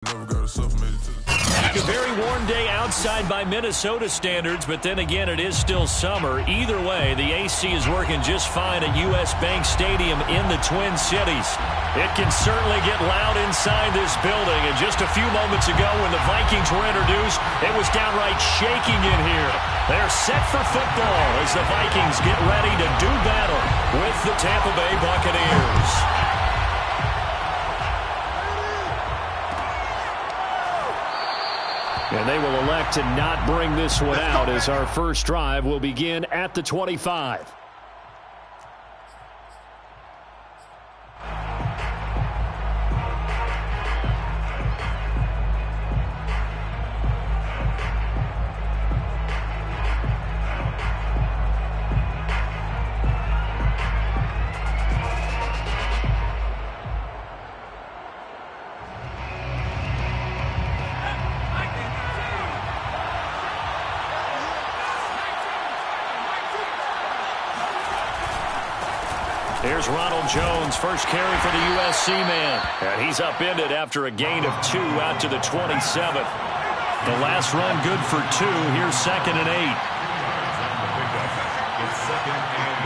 A very warm day outside by Minnesota standards, but then again, it is still summer. Either way, the AC is working just fine at U.S. Bank Stadium in the Twin Cities. It can certainly get loud inside this building, and just a few moments ago when the Vikings were introduced, it was downright shaking in here. They're set for football as the Vikings get ready to do battle with the Tampa Bay Buccaneers. And they will elect to not bring this one out as our first drive will begin at the 25. Here's Ronald Jones, first carry for the USC man. And he's upended after a gain of 2 out to the 27. The last run good for 2. Here's 2nd and 8. It's 2nd and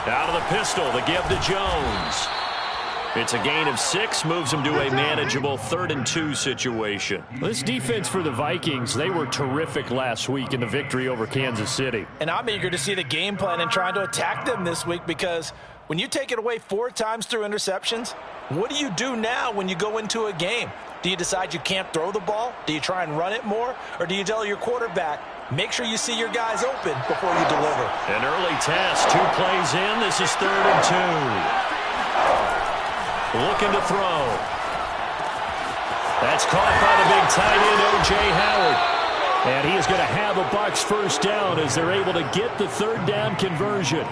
8. Out of the pistol, the give to Jones. It's a gain of 6, moves him to a manageable 3rd and 2 situation. This defense for the Vikings, they were terrific last week in the victory over Kansas City. And I'm eager to see the game plan and trying to attack them this week, because when you take it away 4 times through interceptions, what do you do now when you go into a game? Do you decide you can't throw the ball? Do you try and run it more? Or do you tell your quarterback, make sure you see your guys open before you deliver? An early test, 2 plays in. This is 3rd and 2. Looking to throw. That's caught by the big tight end, O.J. Howard. And he is going to have a Bucs first down as they're able to get the 3rd down conversion.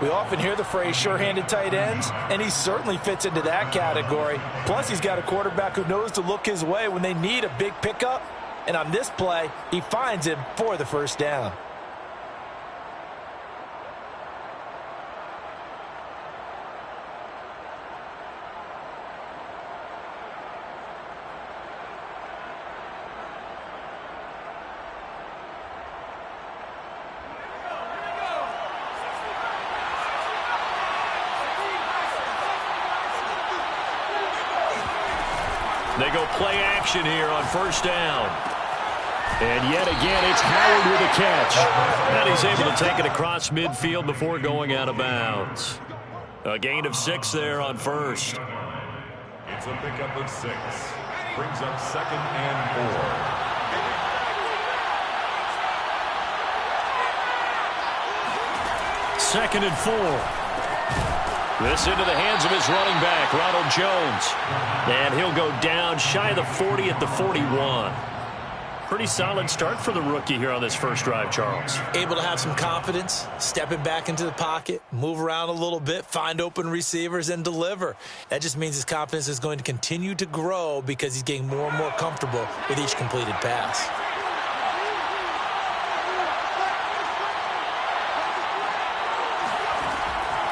We often hear the phrase sure-handed tight ends, and he certainly fits into that category. Plus, he's got a quarterback who knows to look his way when they need a big pickup. And on this play, he finds him for the first down. They go play action here on first down. And yet again, it's Howard with a catch. And he's able to take it across midfield before going out of bounds. A gain of 6 there on first. It's a pickup of 6. Brings up 2nd and 4. 2nd and 4. This into the hands of his running back, Ronald Jones. And he'll go down shy of the 40 at the 41. Pretty solid start for the rookie here on this first drive, Charles. Able to have some confidence, stepping back into the pocket, move around a little bit, find open receivers, and deliver. That just means his confidence is going to continue to grow because he's getting more and more comfortable with each completed pass.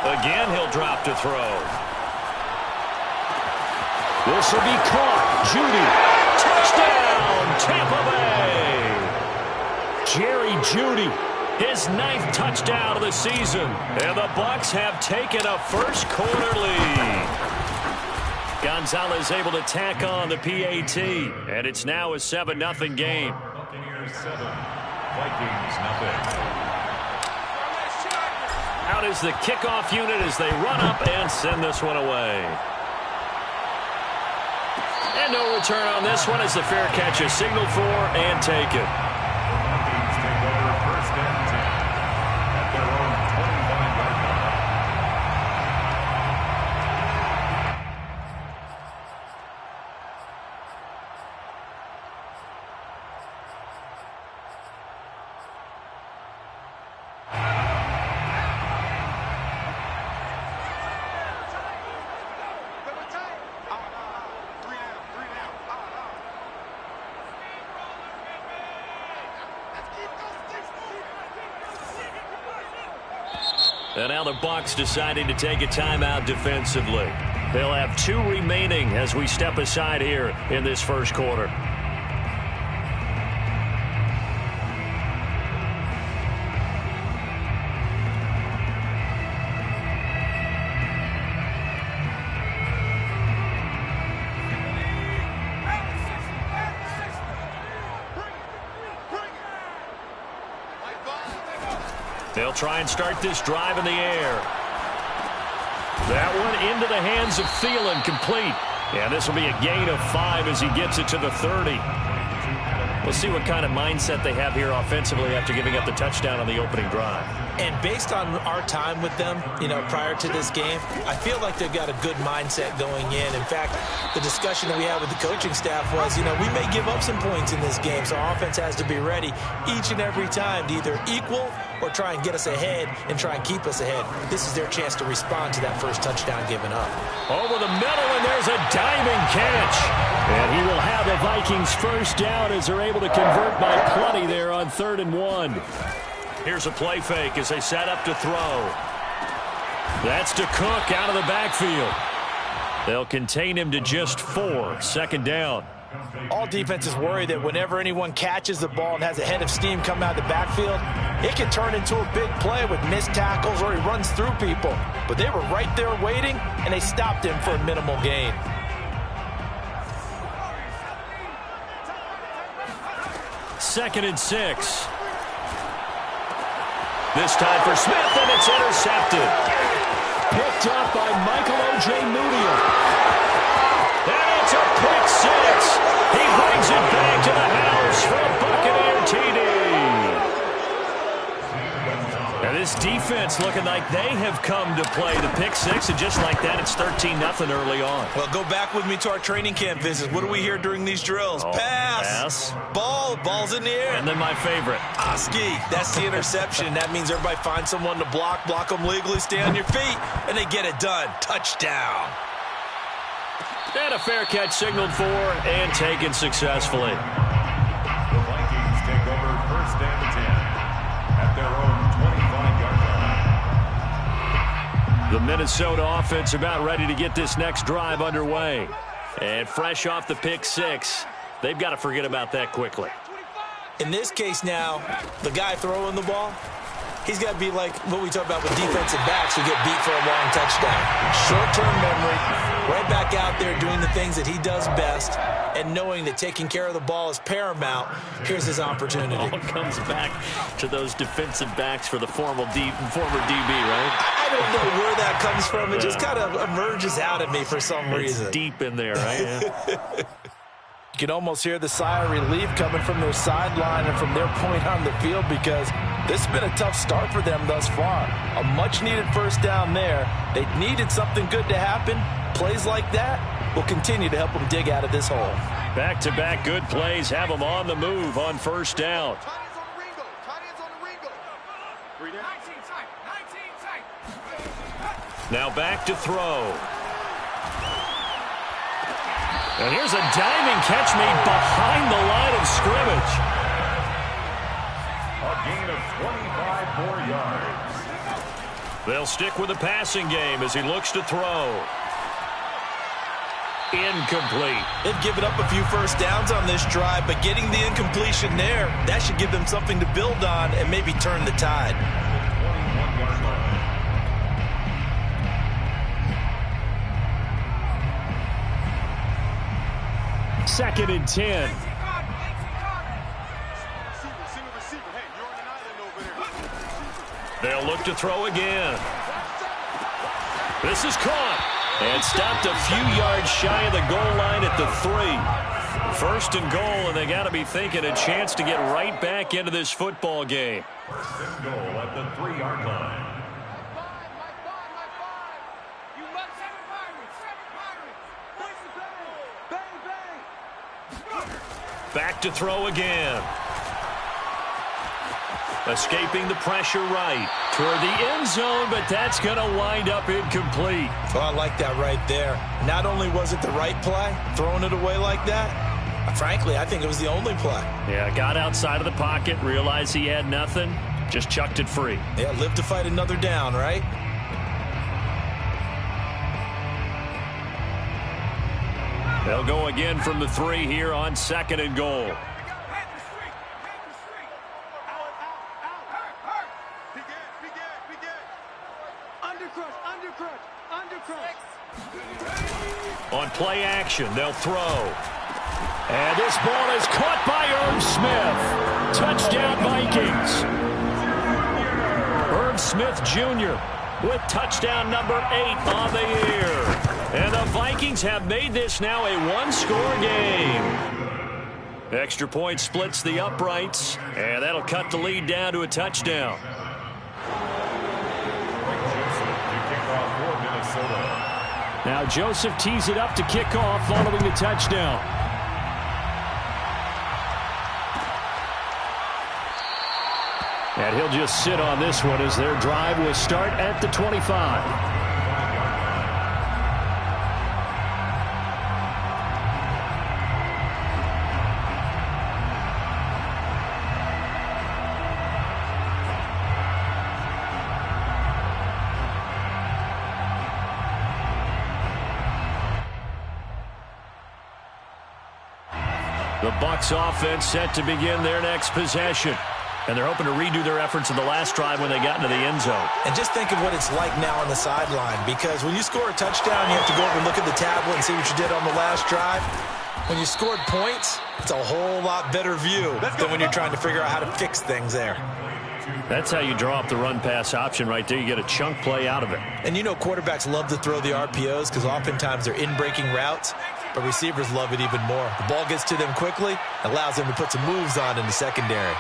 Again, he'll drop to throw. This will be caught. Jeudy. Touchdown, Tampa Bay. Jerry Jeudy, his 9th touchdown of the season. And the Bucs have taken a first quarter lead. Gonzalez able to tack on the PAT. And it's now a 7-0 game. Buccaneers 7, Vikings 0. Out is the kickoff unit as they run up and send this one away. And no return on this one as the fair catch is signaled for and taken. Vikings take over 1st and 10 at their own 25-yard line. And now the Bucs deciding to take a timeout defensively. They'll have 2 remaining as we step aside here in this first quarter. They'll try and start this drive in the air. That one into the hands of Thielen, complete. And this will be a gain of 5 as he gets it to the 30. We'll see what kind of mindset they have here offensively after giving up the touchdown on the opening drive. And based on our time with them, prior to this game, I feel like they've got a good mindset going in. In fact, the discussion that we had with the coaching staff was, we may give up some points in this game, so our offense has to be ready each and every time to either equal or try and get us ahead and try and keep us ahead. This is their chance to respond to that first touchdown given up. Over the middle, and there's a diving catch. And he will have the Vikings first down as they're able to convert by plenty there on 3rd and 1. Here's a play fake as they set up to throw. That's to Cook out of the backfield. They'll contain him to just 4. 2nd down. All defenses worry that whenever anyone catches the ball and has a head of steam coming out of the backfield, it can turn into a big play with missed tackles or he runs through people. But they were right there waiting, and they stopped him for a minimal gain. Second and 6. This time for Smith, and it's intercepted. Picked up by Michael Ojemudia. And it's a pick 6. He brings it back to the house for a Buccaneer TD. And this defense looking like they have come to play the pick 6, and just like that, it's 13-0 early on. Well, go back with me to our training camp visits. What do we hear during these drills? Pass. Ball's in the air. And then my favorite. Oski, that's the interception. That means everybody finds someone to block them legally, stay on your feet, and they get it done. Touchdown. And a fair catch signaled for and taken successfully. The Vikings take over 1st and 10 at their own 25-yard line. The Minnesota offense about ready to get this next drive underway. And fresh off the pick 6, they've got to forget about that quickly. In this case now, the guy throwing the ball, he's got to be like what we talk about with defensive backs who get beat for a long touchdown. Short-term memory, right back out there doing the things that he does best, and knowing that taking care of the ball is paramount. Here's his opportunity. All comes back to those defensive backs for the former DB, right? I don't know where that comes from. It just kind of emerges out at me for some reason. It's deep in there, right? Yeah. You can almost hear the sigh of relief coming from their sideline and from their point on the field, because this has been a tough start for them thus far. A much-needed first down there. They needed something good to happen. Plays like that will continue to help them dig out of this hole. Back-to-back good plays have them on the move on first down. Now back to throw. And here's a diving catch made behind the line of scrimmage. A gain of 25 more yards. They'll stick with the passing game as he looks to throw. Incomplete. They've given up a few first downs on this drive, but getting the incompletion there, that should give them something to build on and maybe turn the tide. 21-yard line. Second and 10. They'll look to throw again. This is caught and stopped a few yards shy of the goal line at the 3. 1st and goal, and they got to be thinking a chance to get right back into this football game. 1st and goal at the 3-yard line. Back to throw again. Escaping the pressure right toward the end zone, but that's going to wind up incomplete. Oh, I like that right there. Not only was it the right play, throwing it away like that, frankly, I think it was the only play. Yeah, got outside of the pocket, realized he had nothing, Just chucked it free. Yeah, live to fight another down, right? They'll go again from the 3 here on 2nd and goal. On play action, they'll throw. And this ball is caught by Irv Smith. Touchdown, Vikings. Irv Smith Jr. with touchdown number 8 on the year. And the Vikings have made this now a one-score game. Extra point splits the uprights, and that'll cut the lead down to a touchdown. Now Joseph tees it up to kick off following the touchdown. And he'll just sit on this one as their drive will start at the 25. The Bucs offense set to begin their next possession. And they're hoping to redo their efforts in the last drive when they got into the end zone. And just think of what it's like now on the sideline, because when you score a touchdown, you have to go over and look at the tablet and see what you did on the last drive. When you scored points, it's a whole lot better view than when you're trying to figure out how to fix things there. That's how you draw up the run-pass option right there. You get a chunk play out of it. And you know quarterbacks love to throw the RPOs because oftentimes they're in-breaking routes, but receivers love it even more. The ball gets to them quickly, allows them to put some moves on in the secondary.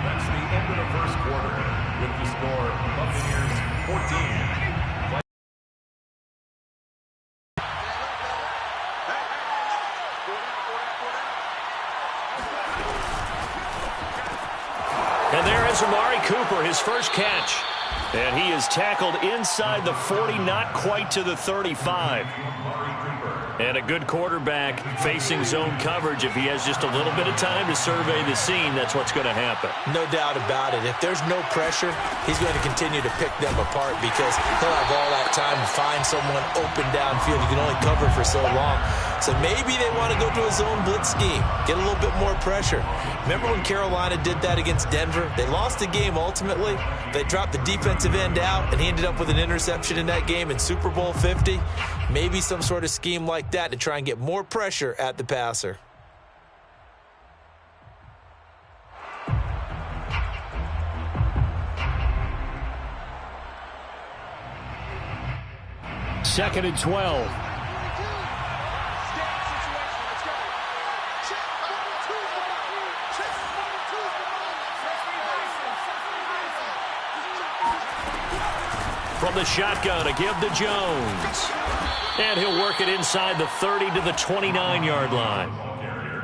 That's the end of the first quarter with the score Buccaneers 14. And there is Amari Cooper, his first catch. And he is tackled inside the 40, not quite to the 35. And a good quarterback facing zone coverage. If he has just a little bit of time to survey the scene, that's what's going to happen. No doubt about it. If there's no pressure, he's going to continue to pick them apart because he'll have all that time to find someone open downfield. You can only cover for so long. So maybe they want to go to a zone blitz scheme, get a little bit more pressure. Remember when Carolina did that against Denver? They lost the game ultimately. They dropped the defensive end out, and he ended up with an interception in that game in Super Bowl 50. Maybe some sort of scheme like that to try and get more pressure at the passer. Second and 12. From the shotgun, a give to Jones. And he'll work it inside the 30 to the 29-yard line.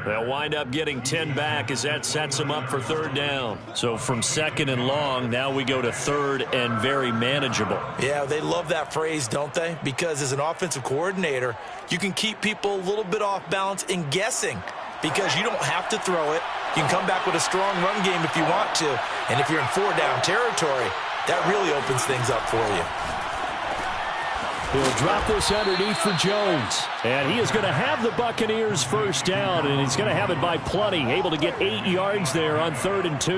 They'll wind up getting 10 back as that sets them up for third down. So from second and long, now we go to third and very manageable. Yeah, they love that phrase, don't they? Because as an offensive coordinator, you can keep people a little bit off balance and guessing because you don't have to throw it. You can come back with a strong run game if you want to. And if you're in four-down territory, that really opens things up for you. He'll drop this underneath for Jones. And he is going to have the Buccaneers first down, and he's going to have it by plenty. Able to get 8 yards there on 3rd and 2.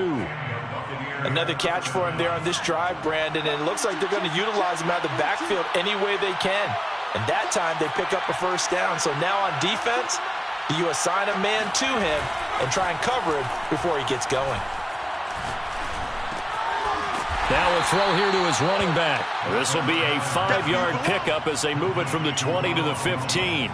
Another catch for him there on this drive, Brandon, and it looks like they're going to utilize him out of the backfield any way they can. And that time they pick up a first down. So now on defense, you assign a man to him and try and cover him before he gets going. Now a throw here to his running back. This will be a 5-yard pickup as they move it from the 20 to the 15.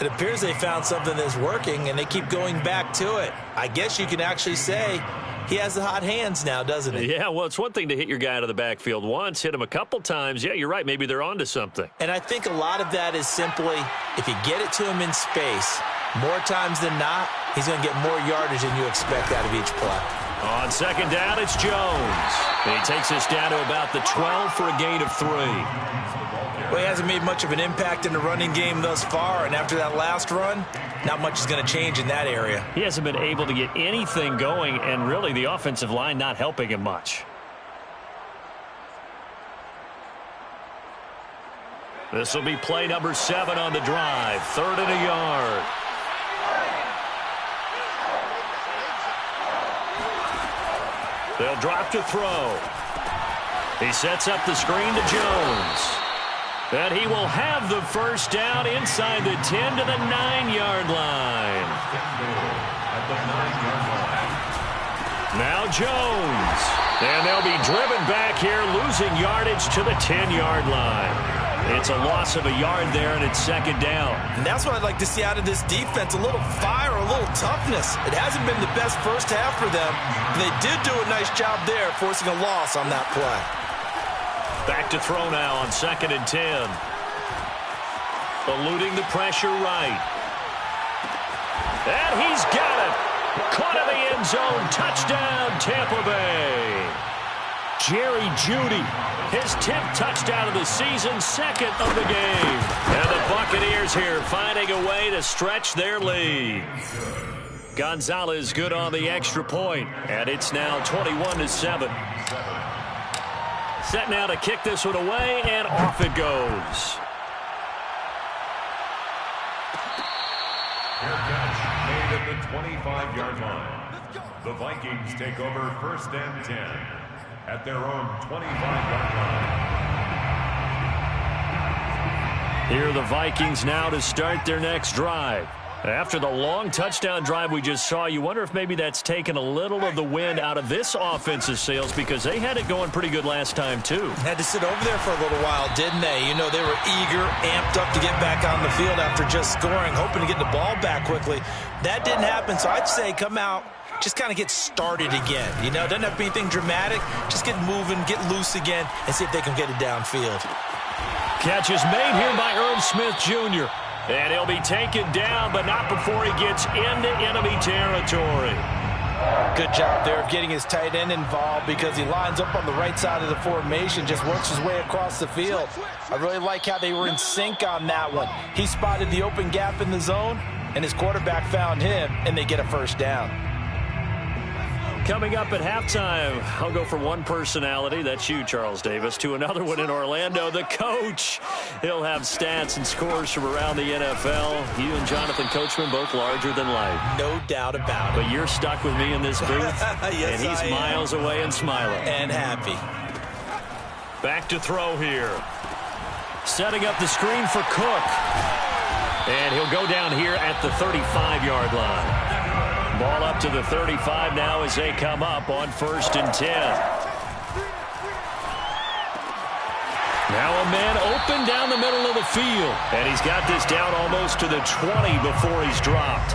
It appears they found something that's working, and they keep going back to it. I guess you can actually say he has the hot hands now, doesn't he? Yeah, well, it's one thing to hit your guy out of the backfield once, hit him a couple times. Yeah, you're right. Maybe they're onto something. And I think a lot of that is simply if you get it to him in space, more times than not, he's going to get more yardage than you expect out of each play. On second down, it's Jones. He takes us down to about the 12 for a gain of 3. Well, he hasn't made much of an impact in the running game thus far, and after that last run, not much is going to change in that area. He hasn't been able to get anything going, and really the offensive line not helping him much. This will be play number 7 on the drive. 3rd and a yard. They'll drop to throw. He sets up the screen to Jones. And he will have the first down inside the 10 to the 9-yard line. Now Jones. And they'll be driven back here, losing yardage to the 10-yard line. It's a loss of a yard there, and it's second down. And that's what I'd like to see out of this defense, a little fire, a little toughness. It hasn't been the best first half for them. They did do a nice job there, forcing a loss on that play. Back to throw now on 2nd and 10. Eluding the pressure right. And he's got it. Caught in the end zone. Touchdown, Tampa Bay. Jerry Jeudy, his 10th touchdown of the season, 2nd of the game. And the Buccaneers here finding a way to stretch their lead. Gonzalez good on the extra point, and it's now 21-7. Set now to kick this one away, and off it goes. Fair catch made at the 25-yard line. The Vikings take over 1st and 10 at their own 25-yard line. Here are the Vikings now to start their next drive. After the long touchdown drive we just saw, you wonder if maybe that's taken a little of the wind out of this offense's sails, because they had it going pretty good last time, too. Had to sit over there for a little while, didn't they? You know, they were eager, amped up to get back on the field after just scoring, hoping to get the ball back quickly. That didn't happen, so I'd say come out, just kind of get started again. You know, it doesn't have to be anything dramatic. Just get moving, get loose again, and see if they can get it downfield. Catch is made here by Irv Smith Jr., and he'll be taken down, but not before he gets into enemy territory. Good job there of getting his tight end involved, because he lines up on the right side of the formation, just works his way across the field. I really like how they were in sync on that one. He spotted the open gap in the zone, and his quarterback found him, and they get a first down. Coming up at halftime, I'll go from one personality, that's you, Charles Davis, to another one in Orlando, the coach. He'll have stats and scores from around the NFL. You and Jonathan Coachman both larger than life. No doubt about it. But you're stuck with me in this booth, yes, and he's miles away and smiling. And happy. Back to throw here. Setting up the screen for Cook. And he'll go down here at the 35-yard line. Ball up to the 35 now as they come up on 1st and 10. Now a man open down the middle of the field. And he's got this down almost to the 20 before he's dropped.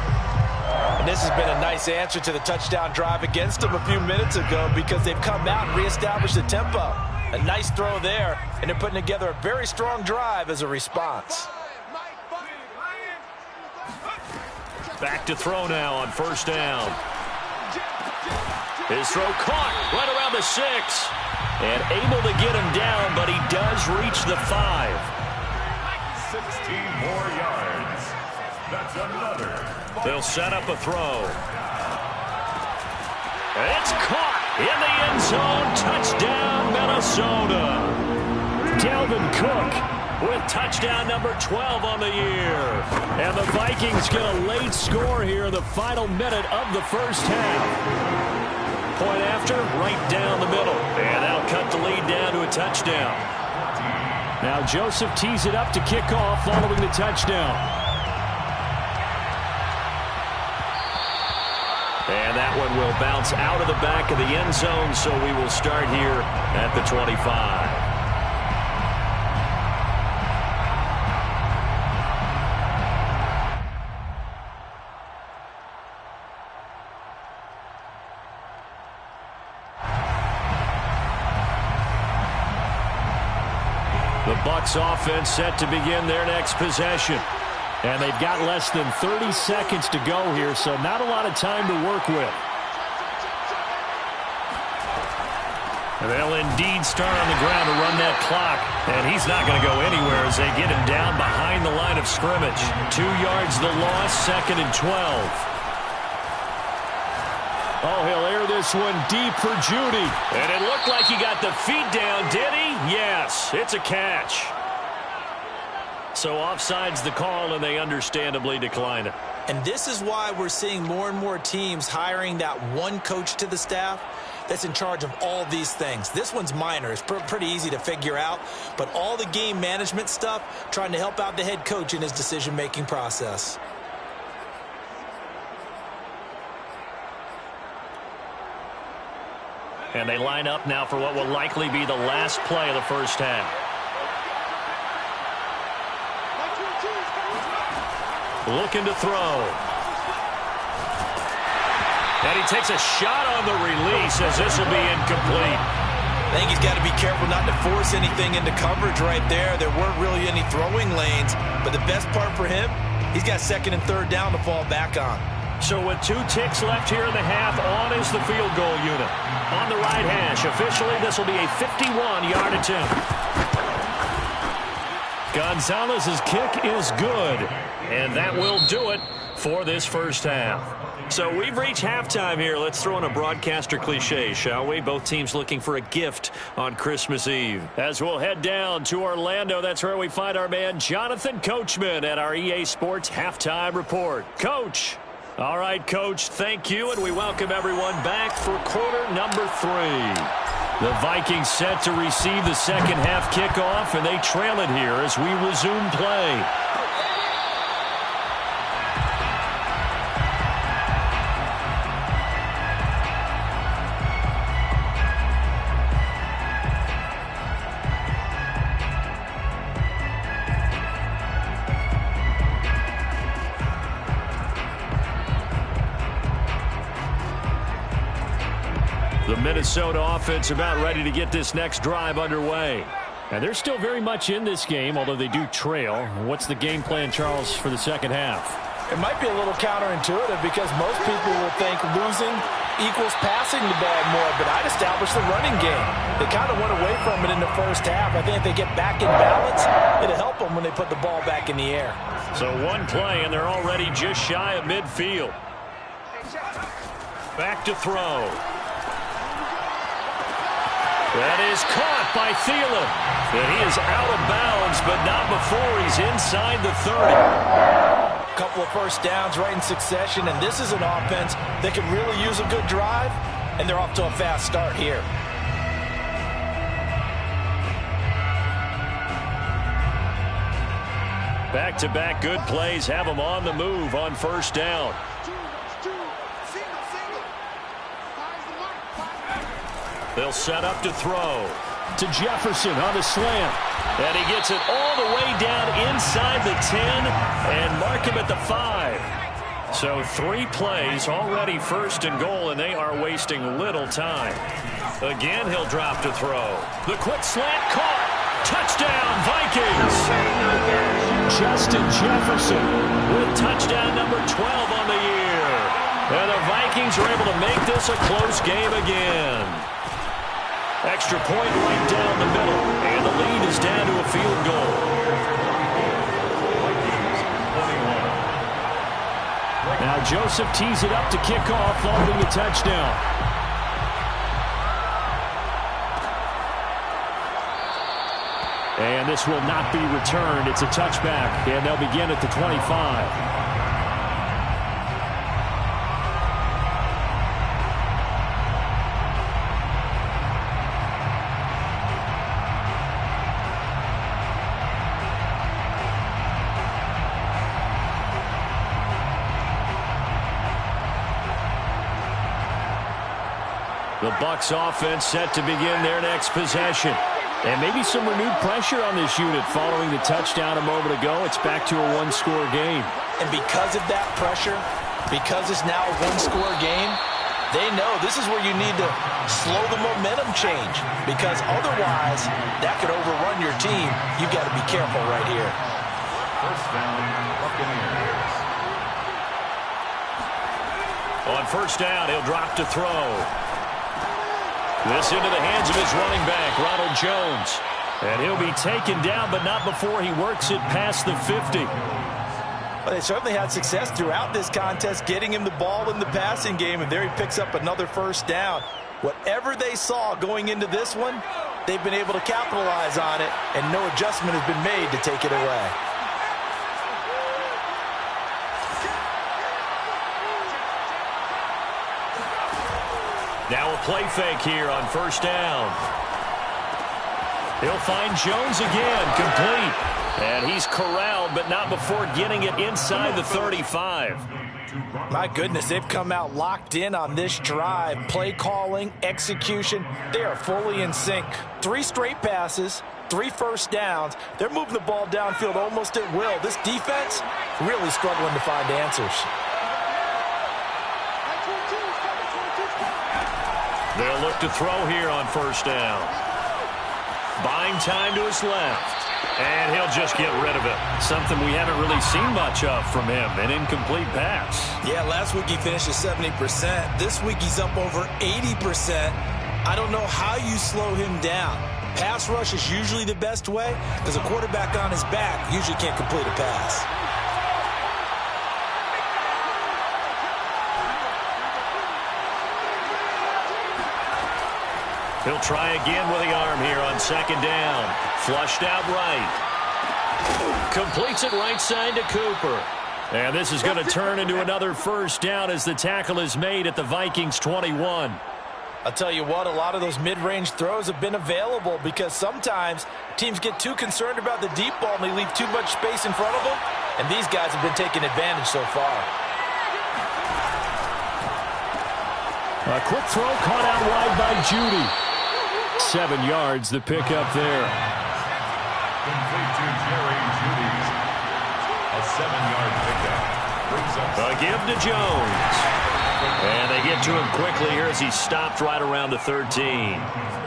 And this has been a nice answer to the touchdown drive against them a few minutes ago, because they've come out and reestablished the tempo. A nice throw there, and they're putting together a very strong drive as a response. Back to throw now on 1st down. His throw caught right around the 6. And able to get him down, but he does reach the 5. 16 more yards. That's another. They'll set up a throw. It's caught in the end zone. Touchdown, Minnesota. Dalvin Cook with touchdown number 12 on the year. And the Vikings get a late score here in the final minute of the first half. Point after, right down the middle. And that'll cut the lead down to a touchdown. Now Joseph tees it up to kick off following the touchdown. And that one will bounce out of the back of the end zone, so we will start here at the 25. The Bucs offense set to begin their next possession. And they've got less than 30 seconds to go here, so not a lot of time to work with. They'll indeed start on the ground to run that clock. And he's not going to go anywhere as they get him down behind the line of scrimmage. 2 yards the loss, 2nd and 12. Oh, he'll air this one deep for Judy. And it looked like he got the feet down, did he? Yes, it's a catch. So offside's the call, and they understandably decline it. And this is why we're seeing more and more teams hiring that one coach to the staff that's in charge of all these things. This one's minor. It's pretty easy to figure out. But all the game management stuff, trying to help out the head coach in his decision-making process. And they line up now for what will likely be the last play of the first half. Looking to throw. And he takes a shot on the release as this will be incomplete. I think he's got to be careful not to force anything into coverage right there. There weren't really any throwing lanes. But the best part for him, he's got 2nd and 3rd down to fall back on. So with 2 ticks left here in the half, on is the field goal unit. On the right hash, officially this will be a 51-yard attempt. Gonzalez's kick is good, and that will do it for this first half. So we've reached halftime here. Let's throw in a broadcaster cliche, shall we? Both teams looking for a gift on Christmas Eve. As we'll head down to Orlando, that's where we find our man Jonathan Coachman at our EA Sports Halftime Report. Coach. All right, Coach, thank you, and we welcome everyone back for quarter number 3. The Vikings set to receive the second half kickoff, and they trail it here as we resume play. The Minnesota offense about ready to get this next drive underway. And they're still very much in this game, although they do trail. What's the game plan, Charles, for the second half? It might be a little counterintuitive because most people will think losing equals passing the ball more, but I'd establish the running game. They kind of went away from it in the first half. I think if they get back in balance, it'll help them when they put the ball back in the air. So one play, and they're already just shy of midfield. Back to throw. That is caught by Thielen. And he is out of bounds, but not before he's inside the 30. A couple of first downs right in succession, and this is an offense that can really use a good drive, and they're off to a fast start here. Back-to-back good plays have them on the move on first down. They'll set up to throw. To Jefferson on the slant. And he gets it all the way down inside the 10 and mark him at the 5. So 3 plays, already first and goal, and they are wasting little time. Again, he'll drop to throw. The quick slant caught. Touchdown, Vikings. Justin Jefferson with touchdown number 12 on the year. And the Vikings are able to make this a close game again. Extra point right down the middle, and the lead is down to a field goal. Now Joseph tees it up to kick off, following the touchdown. And this will not be returned. It's a touchback, and they'll begin at the 25. The Bucs offense set to begin their next possession. And maybe some renewed pressure on this unit following the touchdown a moment ago. It's back to a one-score game. And because of that pressure, because it's now a one-score game, they know this is where you need to slow the momentum change. Because otherwise, that could overrun your team. You've got to be careful right here. First down, Buccaneers. On first down, he'll drop to throw. This into the hands of his running back, Ronald Jones. And he'll be taken down, but not before he works it past the 50. Well, they certainly had success throughout this contest, getting him the ball in the passing game, and there he picks up another first down. Whatever they saw going into this one, they've been able to capitalize on it, and no adjustment has been made to take it away. Now a play fake here on first down. He'll find Jones again, complete. And he's corralled, but not before getting it inside the 35. My goodness, they've come out locked in on this drive. Play calling, execution, they are fully in sync. 3 straight passes, 3 first downs. They're moving the ball downfield almost at will. This defense really struggling to find answers. They'll look to throw here on first down. Buying time to his left. And he'll just get rid of it. Something we haven't really seen much of from him. An incomplete pass. Yeah, last week he finished at 70%. This week he's up over 80%. I don't know how you slow him down. Pass rush is usually the best way because a quarterback on his back usually can't complete a pass. He'll try again with the arm here on second down. Flushed out right. Completes it right side to Cooper. And this is going to turn into another first down as the tackle is made at the Vikings 21. I'll tell you what, a lot of those mid-range throws have been available because sometimes teams get too concerned about the deep ball and they leave too much space in front of them. And these guys have been taking advantage so far. A quick throw caught out wide by Judy. 7 yards, the pickup there. Complete to Jerry Judy. A 7-yard pickup. Brings up a give to Jones. And they get to him quickly here as he stopped right around the 13.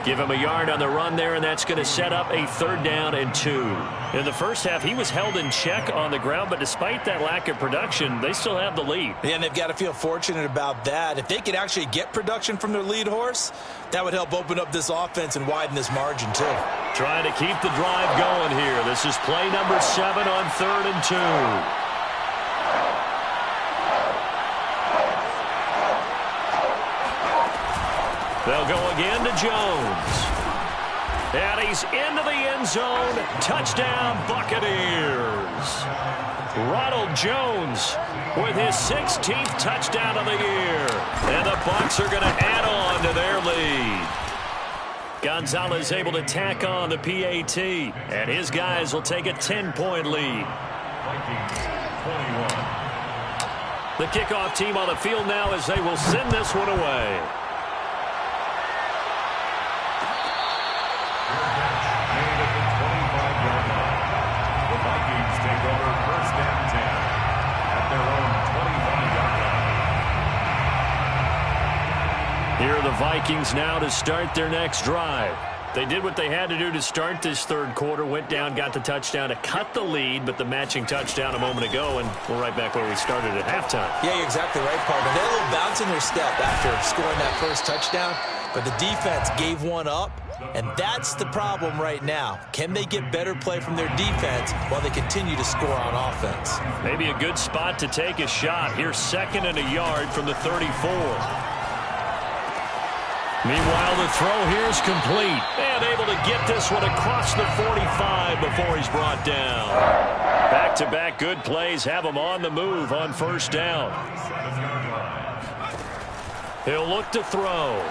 Give him a yard on the run there, and that's going to set up a 3rd down and 2. In the first half, he was held in check on the ground, but despite that lack of production, they still have the lead. Yeah, and they've got to feel fortunate about that. If they could actually get production from their lead horse, that would help open up this offense and widen this margin, too. Trying to keep the drive going here. This is play number 7 on 3rd and 2. They'll go again to Jones. And he's into the end zone. Touchdown, Buccaneers. Ronald Jones with his 16th touchdown of the year. And the Bucs are going to add on to their lead. Gonzalez able to tack on the PAT. And his guys will take a 10-point lead. Vikings 21. The kickoff team on the field now as they will send this one away. Here are the Vikings now to start their next drive. They did what they had to do to start this 3rd quarter, went down, got the touchdown to cut the lead, but the matching touchdown a moment ago, and we're right back where we started at halftime. Yeah, you're exactly right, partner. They had a little bounce in their step after scoring that first touchdown, but the defense gave one up, and that's the problem right now. Can they get better play from their defense while they continue to score on offense? Maybe a good spot to take a shot. Here's 2nd and a yard from the 34. Meanwhile, the throw here is complete. And able to get this one across the 45 before he's brought down. Back-to-back good plays have him on the move on first down. He'll look to throw.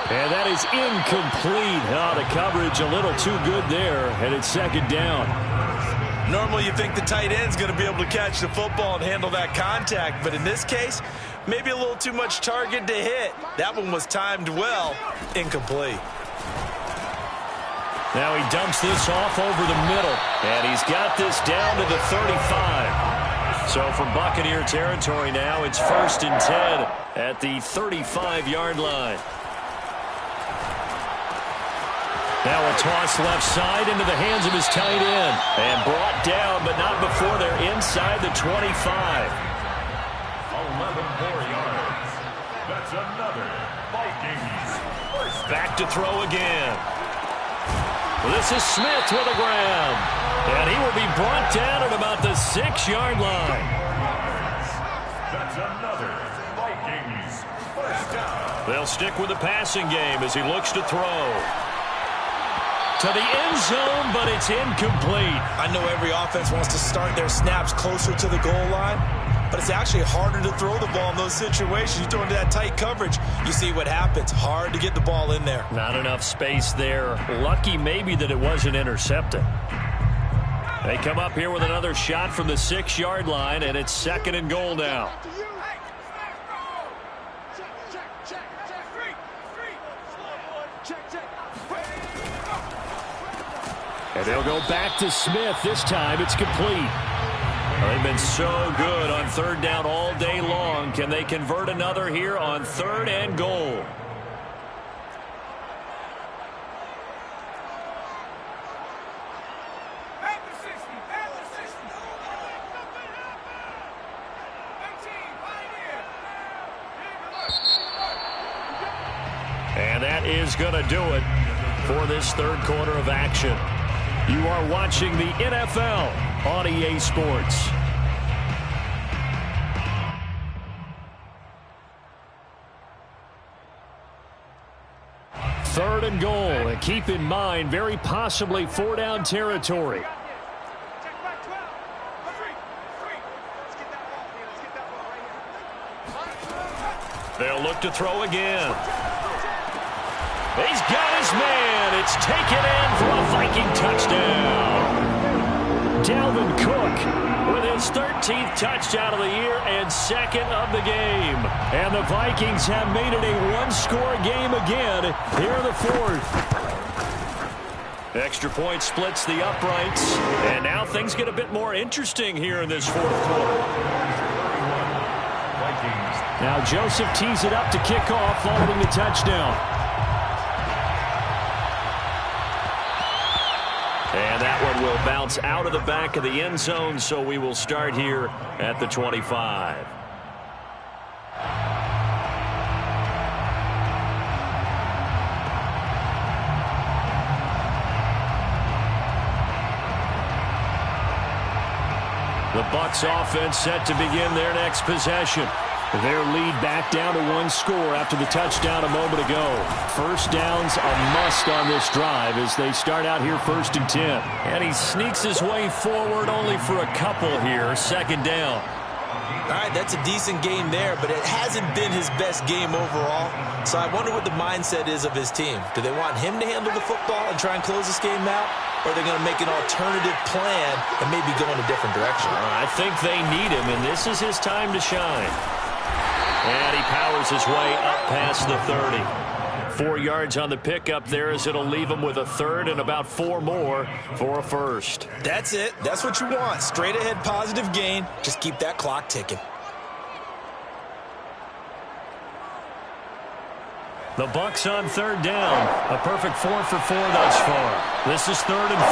And that is incomplete. Oh, the coverage a little too good there, and it's 2nd down. Normally you think the tight end's going to be able to catch the football and handle that contact, but in this case, maybe a little too much target to hit. That one was timed well. Incomplete. Now he dumps this off over the middle, and he's got this down to the 35. So from Buccaneer territory now, it's 1st and 10 at the 35-yard line. Now a toss left side into the hands of his tight end. And brought down, but not before they're inside the 25. 11 more yards. That's another Vikings first down. Back to throw again. This is Smith with a grab. And he will be brought down at about the 6-yard line. That's another Vikings first down. They'll stick with the passing game as he looks to throw. To the end zone, but it's incomplete. I know every offense wants to start their snaps closer to the goal line, but it's actually harder to throw the ball in those situations. You throw into that tight coverage, you see what happens. Hard to get the ball in there. Not enough space there. Lucky maybe that it wasn't intercepted. They come up here with another shot from the 6-yard line, and it's 2nd and goal now. And they'll go back to Smith. This time it's complete. They've been so good on 3rd down all day long. Can they convert another here on 3rd and goal? And that is going to do it for this 3rd quarter of action. You are watching the NFL on EA Sports. Third and goal, and keep in mind, very possibly 4-down territory. They'll look to throw again. He's got his man. It's taken in for a Viking touchdown. Dalvin Cook with his 13th touchdown of the year and 2nd of the game. And the Vikings have made it a one-score game again here in the 4th. Extra point splits the uprights. And now things get a bit more interesting here in this 4th quarter. Now Joseph tees it up to kick off following the touchdown. And that one will bounce out of the back of the end zone, so we will start here at the 25. The Bucs offense set to begin their next possession. Their lead back down to 1 score after the touchdown a moment ago. First down's a must on this drive as they start out here 1st and 10. And he sneaks his way forward only for a couple here. 2nd down. All right, that's a decent game there, but it hasn't been his best game overall. So I wonder what the mindset is of his team. Do they want him to handle the football and try and close this game out? Or are they going to make an alternative plan and maybe go in a different direction? I think they need him, and this is his time to shine. And he powers his way up past the 30. 4 yards on the pickup there as it'll leave him with a 3rd and about 4 more for a 1st. That's it. That's what you want. Straight ahead positive gain. Just keep that clock ticking. The Bucs on 3rd down. A perfect 4 for 4 thus far. This is 3rd and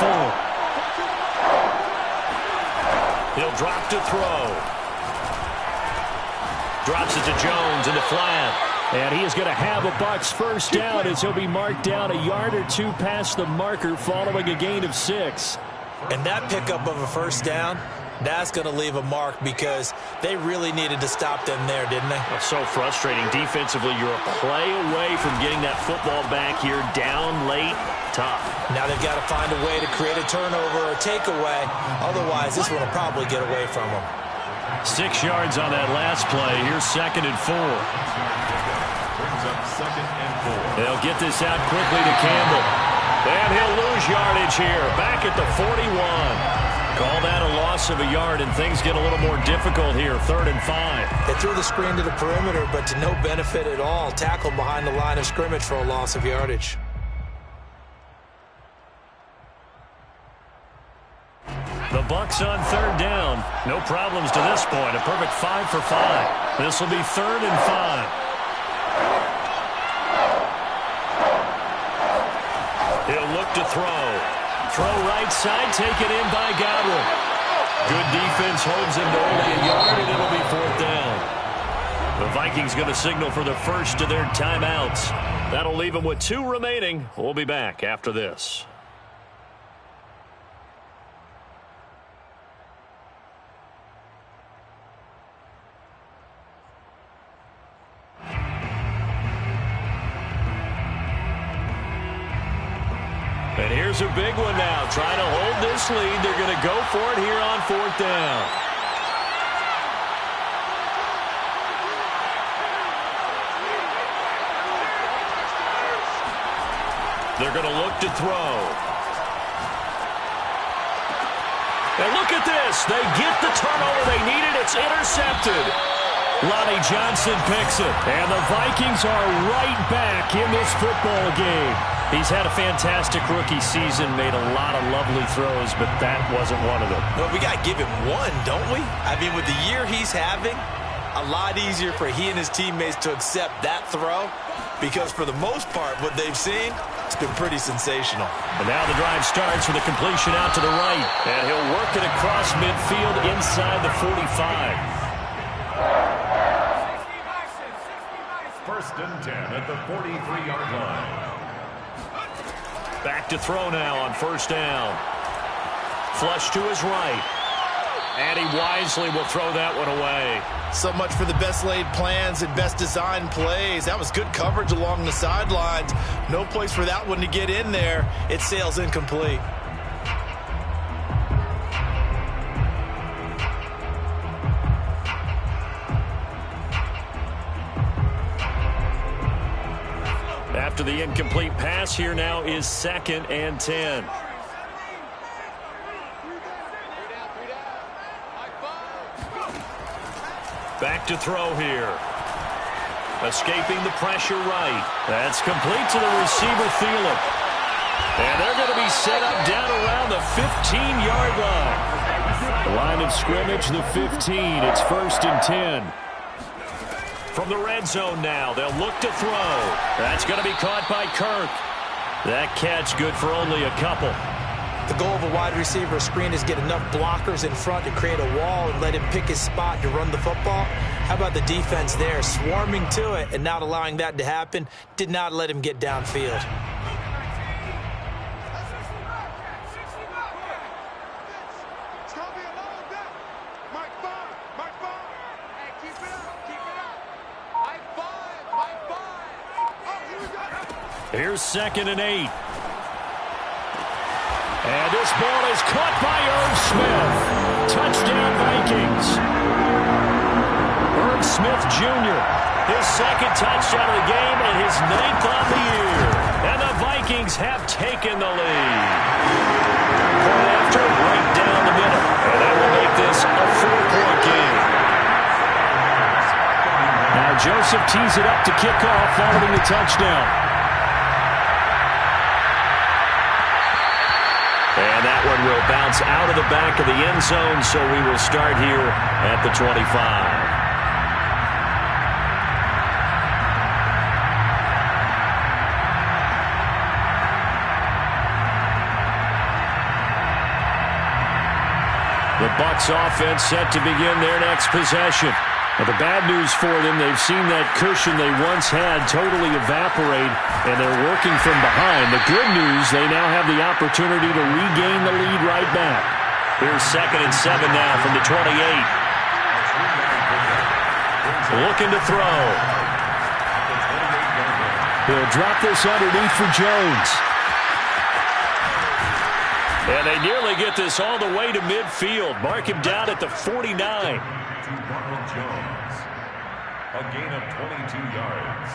4. He'll drop to throw. Drops it to Jones in the flat. And he is going to have a Bucs first down as he'll be marked down a yard or 2 past the marker following a gain of 6. And that pickup of a first down, that's going to leave a mark because they really needed to stop them there, didn't they? That's so frustrating. Defensively, you're a play away from getting that football back here down late. Tough. Now they've got to find a way to create a turnover or takeaway. Otherwise, this one will probably get away from them. 6 yards on that last play. Here's 2nd and 4. Brings up 2nd and 4. They'll get this out quickly to Campbell. And he'll lose yardage here. Back at the 41. Call that a loss of a yard, and things get a little more difficult here. 3rd and 5. They threw the screen to the perimeter, but to no benefit at all. Tackled behind the line of scrimmage for a loss of yardage. The Bucs on 3rd down. No problems to this point. A perfect 5 for 5. This will be 3rd and 5. He'll look to throw. Throw right side, taken in by Godwin. Good defense holds him to only a yard, and it'll be 4th down. The Vikings going to signal for the first of their timeouts. That'll leave them with 2 remaining. We'll be back after this. And here's a big one now. Trying to hold this lead. They're going to go for it here on 4th down. They're going to look to throw. And look at this. They get the turnover they needed. It's intercepted. Lonnie Johnson picks it. And the Vikings are right back in this football game. He's had a fantastic rookie season, made a lot of lovely throws, but that wasn't one of them. Well, we got to give him one, don't we? I mean, with the year he's having, a lot easier for he and his teammates to accept that throw because for the most part, what they've seen, it's been pretty sensational. And now the drive starts with a completion out to the right, and he'll work it across midfield inside the 45. 1st and 10 at the 43-yard line. Back to throw now on 1st down. Flush to his right. And he wisely will throw that one away. So much for the best laid plans and best designed plays. That was good coverage along the sidelines. No place for that one to get in there. It sails incomplete. After the incomplete pass, here now is 2nd and 10. Back to throw here. Escaping the pressure right. That's complete to the receiver, Thielen. And they're going to be set up down around the 15-yard line. Line of scrimmage, the 15. It's 1st and 10. From the red zone now, they'll look to throw. That's going to be caught by Kirk. That catch good for only a couple. The goal of a wide receiver screen is get enough blockers in front to create a wall and let him pick his spot to run the football. How about the defense there, swarming to it and not allowing that to happen? Did not let him get downfield. Here's 2nd and 8. And this ball is caught by Irv Smith. Touchdown, Vikings. Irv Smith Jr., his 2nd touchdown of the game and his 9th on the year. And the Vikings have taken the lead. Point after, right down the middle. And that will make this a 4-point game. Now Joseph tees it up to kick off following the touchdown. And that one will bounce out of the back of the end zone, so we will start here at the 25. The Bucs offense set to begin their next possession. But the bad news for them, they've seen that cushion they once had totally evaporate, and they're working from behind. The good news, they now have the opportunity to regain the lead right back. Here's 2nd and 7 now from the 28. Looking to throw. He'll drop this underneath for Jones. And they nearly get this all the way to midfield. Mark him down at the 49. Jones, a gain of 22 yards.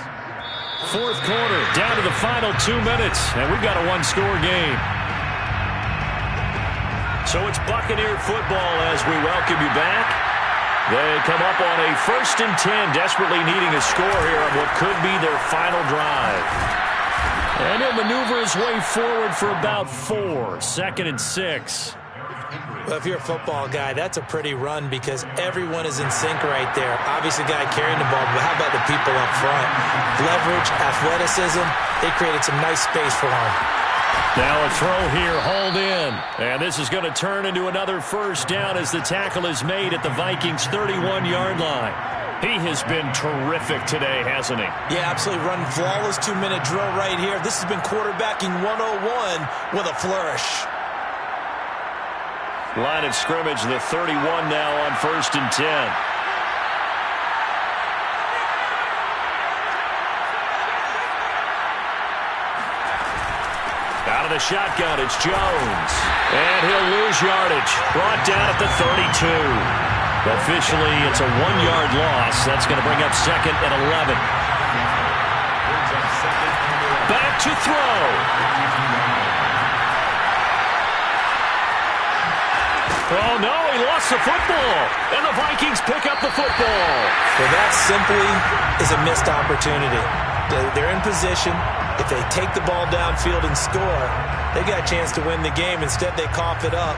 4th quarter, down to the final 2 minutes, and we've got a 1-score game. So it's Buccaneer football as we welcome you back. They come up on a 1st and 10, desperately needing a score here on what could be their final drive. And he'll maneuver his way forward for about 4, 2nd and 6. Well, if you're a football guy, that's a pretty run because everyone is in sync right there. Obviously, the guy carrying the ball, but how about the people up front? Leverage, athleticism, they created some nice space for him. Now a throw here, hauled in. And this is going to turn into another 1st down as the tackle is made at the Vikings' 31-yard line. He has been terrific today, hasn't he? Yeah, absolutely. Running flawless 2-minute drill right here. This has been quarterbacking 101 with a flourish. Line of scrimmage, the 31 now on 1st and 10. Out of the shotgun, it's Jones. And he'll lose yardage. Brought down at the 32. Officially, it's a 1-yard loss. That's going to bring up 2nd and 11. Back to throw. Oh, no, he lost the football. And the Vikings pick up the football. Well, that simply is a missed opportunity. They're in position. If they take the ball downfield and score, they got a chance to win the game. Instead, they cough it up.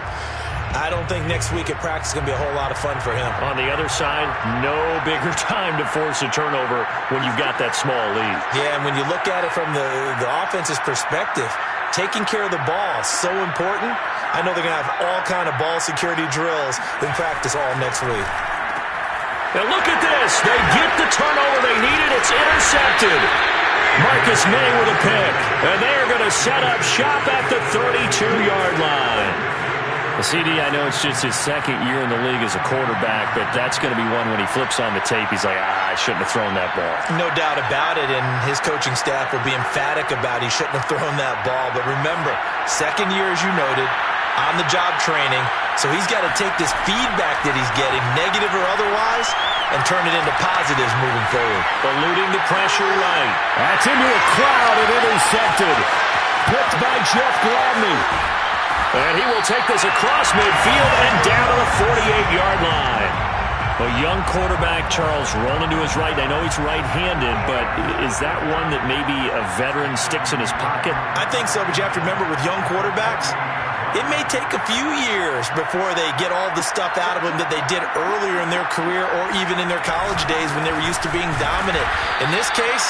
I don't think next week at practice is going to be a whole lot of fun for him. On the other side, no bigger time to force a turnover when you've got that small lead. Yeah, and when you look at it from the offense's perspective, taking care of the ball is so important. I know they're going to have all kind of ball security drills in practice all next week. Now look at this. They get the turnover they needed. It's intercepted. Marcus May with a pick. And they are going to set up shop at the 32-yard line. The CD, I know it's just his 2nd year in the league as a quarterback, but that's going to be one when he flips on the tape, he's like, I shouldn't have thrown that ball. No doubt about it, and his coaching staff will be emphatic about he shouldn't have thrown that ball. But remember, 2nd year, as you noted, on-the-job training, so he's got to take this feedback that he's getting, negative or otherwise, and turn it into positives moving forward. Eluding the pressure right. That's into a crowd and intercepted. Picked by Jeff Gladney. And he will take this across midfield and down to the 48-yard line. A young quarterback, Charles, rolling to his right. I know he's right-handed, but is that one that maybe a veteran sticks in his pocket? I think so, but you have to remember with young quarterbacks, it may take a few years before they get all the stuff out of them that they did earlier in their career or even in their college days when they were used to being dominant. In this case,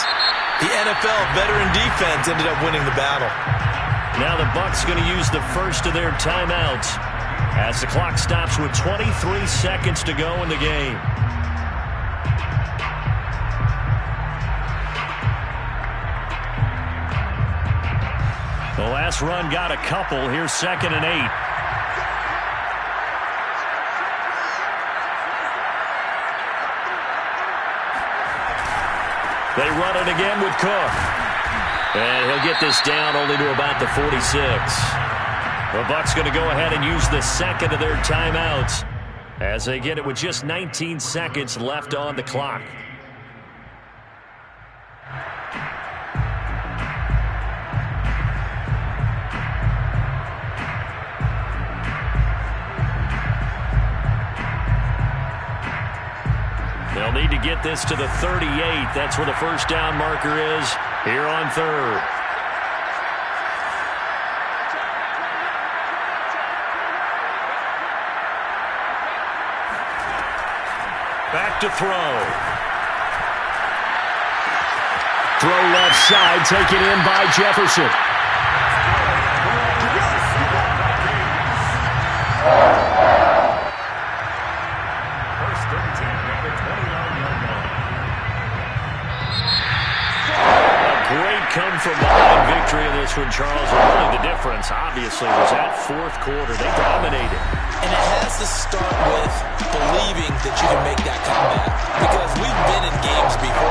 the NFL veteran defense ended up winning the battle. Now the Bucs going to use the first of their timeouts as the clock stops with 23 seconds to go in the game. The last run got a couple. Here's 2nd and 8. They run it again with Cook. And he'll get this down only to about the 46. The Bucs going to go ahead and use the 2nd of their timeouts as they get it with just 19 seconds left on the clock. They'll need to get this to the 38. That's where the first down marker is here on 3rd. Back to throw. Throw left side, taken in by Jefferson. Come from behind victory in this one, Charles. And really the difference, obviously, was that 4th quarter. They dominated. And it has to start with believing that you can make that comeback. Because we've been in games before.